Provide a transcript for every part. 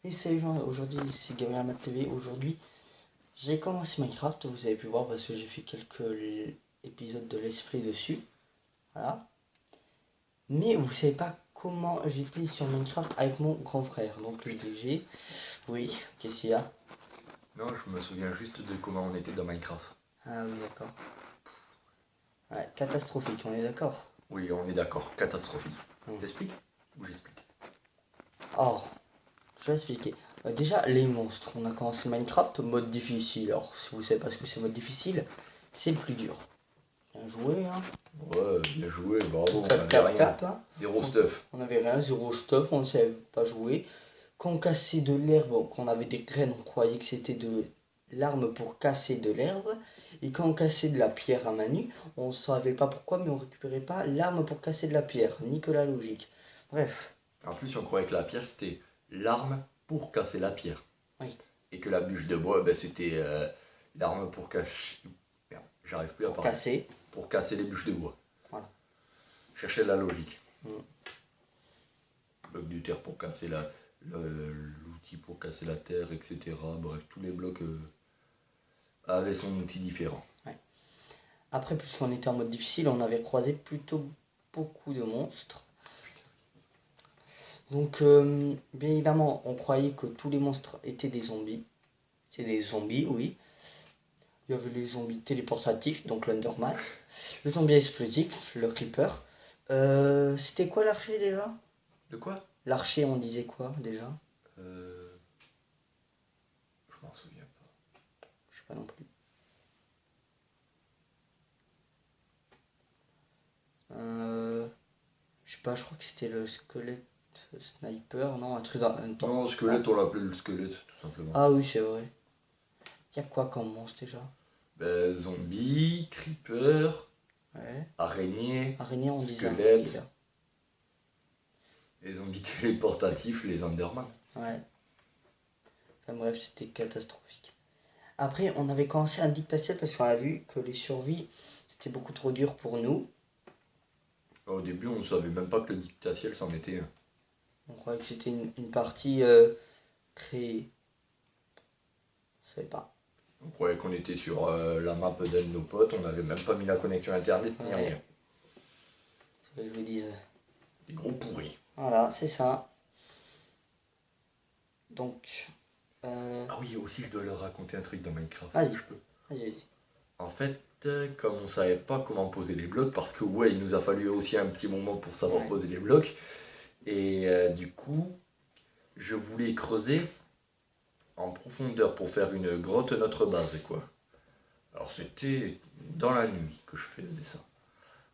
Et salut gens, aujourd'hui c'est Gabriel Mat TV. Aujourd'hui j'ai commencé Minecraft, vous avez pu voir parce que j'ai fait quelques épisodes de l'esprit dessus. Voilà. Mais vous savez pas comment j'étais sur Minecraft avec mon grand frère, donc le DG. Oui, qu'est-ce qu'il y a? Non, je me souviens juste de comment on était dans Minecraft. Ah oui, d'accord. Ouais, catastrophique, on est d'accord? Oui, on est d'accord, catastrophique. T'expliques ou j'explique? Or, je vais expliquer. Déjà, les monstres. On a commencé Minecraft mode difficile. Alors, si vous savez pas ce que c'est mode difficile, c'est le plus dur. Bien joué, hein. Ouais, bien joué, bravo, on Clap, avait clap, rien. clap, hein. Zéro stuff. On avait rien, zéro stuff, on ne savait pas jouer. Quand on cassait de l'herbe, quand on avait des graines, on croyait que c'était de l'arme pour casser de l'herbe. Et quand on cassait de la pierre à main nue, on ne savait pas pourquoi, mais on récupérait pas l'arme pour casser de la pierre, ni que la logique. Bref. En plus, on croyait que la pierre, c'était l'arme pour casser la pierre. Oui. Et que la bûche de bois, c'était l'arme pour cacher... Merde, j'arrive plus à Pour parler. casser. Pour casser les bûches de bois. Voilà. Chercher la logique. Bloc de terre pour casser l'outil pour casser la terre, etc. Bref, tous les blocs avaient son outil différent. Ouais. Après, puisqu'on était en mode difficile, on avait croisé plutôt beaucoup de monstres. Donc, bien évidemment, on croyait que tous les monstres étaient des zombies. C'est des zombies, oui. Il y avait les zombies téléportatifs, donc l'Enderman. Le zombie explosif, le Creeper. C'était quoi l'archer déjà? De quoi? L'archer, on disait quoi déjà? Je m'en souviens pas. Je sais pas non plus. Je sais pas, je crois que c'était le squelette sniper, non, un truc dans... Non, squelette, on l'appelait le squelette, tout simplement. Ah oui, c'est vrai. Il y a quoi comme monstre déjà? Ben, zombie, creeper, Ouais. araignée, Araignée, on disait. squelette. Les zombies téléportatifs, les Enderman. Ouais. Enfin bref, c'était catastrophique. Après, on avait commencé un dictaciel parce qu'on a vu que les survies, c'était beaucoup trop dur pour nous. Au début, on ne savait même pas que le dictaciel s'en était un. On croyait que c'était une partie très... Je savais pas. On croyait qu'on était sur la map d'un de nos potes, on n'avait même pas mis la connexion internet ni Ouais. rien. C'est ce que je vous disais. Des gros pourris. Voilà, c'est ça. Donc... Ah oui, aussi je dois leur raconter un truc dans Minecraft. Vas-y. Je peux. Vas-y. En fait, comme on savait pas comment poser les blocs, parce que ouais, il nous a fallu aussi un petit moment pour savoir poser les blocs, et du coup, je voulais creuser en profondeur pour faire une grotte à notre base, quoi. Alors c'était dans la nuit que je faisais ça.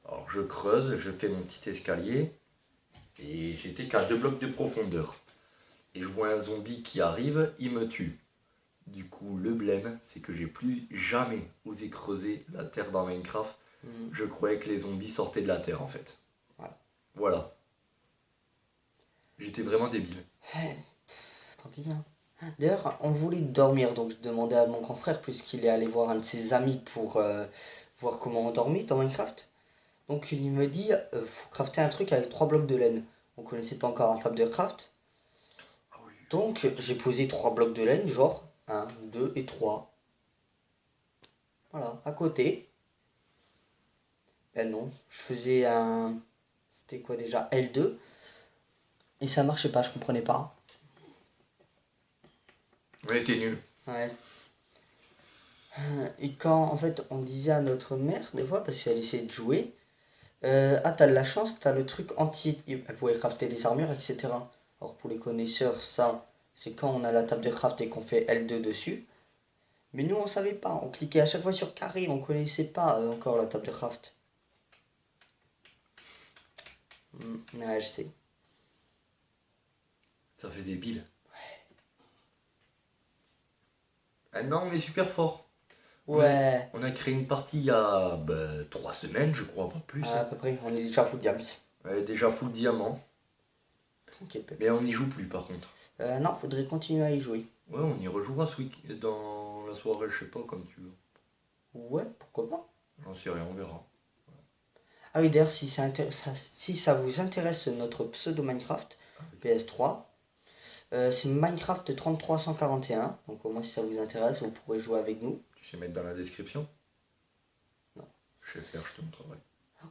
Alors je creuse, je fais mon petit escalier, et j'étais qu'à 2 blocs de profondeur. Et je vois un zombie qui arrive, il me tue. Du coup, le blême, c'est que j'ai plus jamais osé creuser la terre dans Minecraft. Je croyais que les zombies sortaient de la terre, en fait. Voilà. J'étais vraiment débile. Tant pis, hein. D'ailleurs, on voulait dormir, donc je demandais à mon grand frère, puisqu'il est allé voir un de ses amis pour voir comment on dormit dans Minecraft. Donc il me dit, faut crafter un truc avec 3 blocs de laine. On connaissait pas encore la table de craft. Donc j'ai posé 3 blocs de laine, genre 1, 2 et 3. Voilà, à côté. Ben non, je faisais un... C'était quoi déjà? L2. Et ça marchait pas, je comprenais pas. Ouais, t'es nul. Ouais. Et quand en fait on disait à notre mère, des fois, parce qu'elle essayait de jouer, ah t'as de la chance, t'as le truc entier, elle pouvait crafter les armures, etc. Alors pour les connaisseurs, ça, c'est quand on a la table de craft et qu'on fait L2 dessus. Mais nous on savait pas, on cliquait à chaque fois sur carré, on connaissait pas encore la table de craft. Ouais, je sais. Ça fait débile. Ah non, mais super fort. Ouais. On a créé une partie il y a 3 semaines, je crois, pas plus. À peu près, on est déjà full diams. Elle est déjà full diamant. Tranquille, Pep. Mais on n'y joue plus, par contre. Non, faudrait continuer à y jouer. Ouais, on y rejouera ce week dans la soirée, je sais pas, comme tu veux. Ouais, pourquoi pas. J'en sais rien, on verra. Ah oui, d'ailleurs, si ça vous intéresse notre pseudo Minecraft PS3, C'est Minecraft 3341. Donc au moins si ça vous intéresse, vous pourrez jouer avec nous. Tu sais mettre dans la description? Non. Je sais faire, je te montrerai.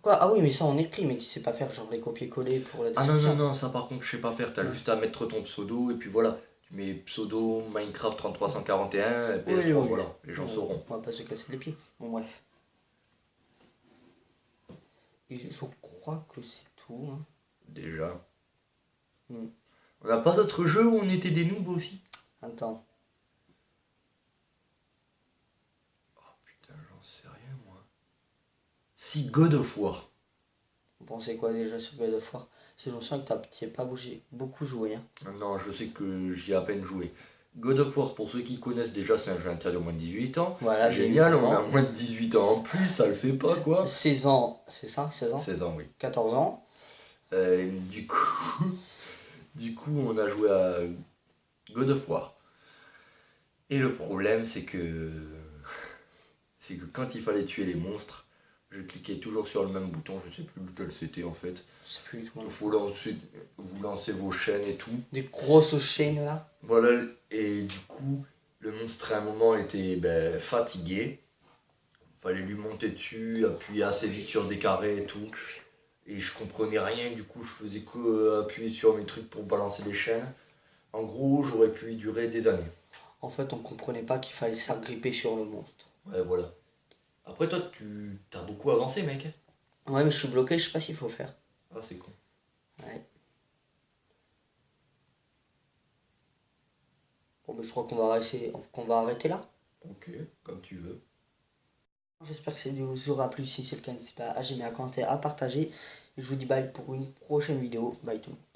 Quoi? Ah oui, mais ça on écrit, mais tu sais pas faire genre les copier-coller pour la Ah non, description. non, ça par contre, je sais pas faire. T'as juste à mettre ton pseudo et puis voilà. Tu mets pseudo Minecraft 3341 et PS3, Oui, oui. voilà. Les gens sauront. On va pas se casser les pieds. Bon, bref. Et je crois que c'est tout. Hein. Déjà. Hmm. On n'a pas d'autres jeux où on était des noobs aussi? Attends. Oh putain, j'en sais rien moi. Si, God of War. Vous pensez quoi déjà sur God of War? C'est je me sens que t'y as pas beaucoup joué. Hein. Non, je sais que j'y ai à peine joué. God of War, pour ceux qui connaissent déjà, c'est un jeu interdit au moins de 18 ans. Voilà, Génial, on a évidemment. moins de 18 ans en plus, ça le fait pas quoi. 16 ans, c'est ça, 16 ans 16 ans, oui. 14 ans. Du coup, on a joué à God of War. Et le problème, c'est que quand il fallait tuer les monstres, je cliquais toujours sur le même bouton, je sais plus lequel c'était en fait. Je sais plus du tout. Vous lancez vos chaînes et tout. Des grosses chaînes là. Voilà, et du coup, le monstre à un moment était fatigué. Fallait lui monter dessus, appuyer assez vite sur des carrés et tout. Et je comprenais rien, du coup je faisais que appuyer sur mes trucs pour balancer les chaînes. En gros, j'aurais pu y durer des années. En fait, on comprenait pas qu'il fallait s'agripper sur le monstre. Ouais, voilà. Après toi, t'as beaucoup avancé, mec. Ouais, mais je suis bloqué, je sais pas s'il faut faire. Ah, c'est con. Ouais. Bon, ben, je crois qu'on va arrêter là. Ok, comme tu veux. J'espère que cette vidéo vous aura plu. Si c'est le cas, n'hésitez pas à aimer, à commenter, à partager. Et je vous dis bye pour une prochaine vidéo. Bye tout le monde.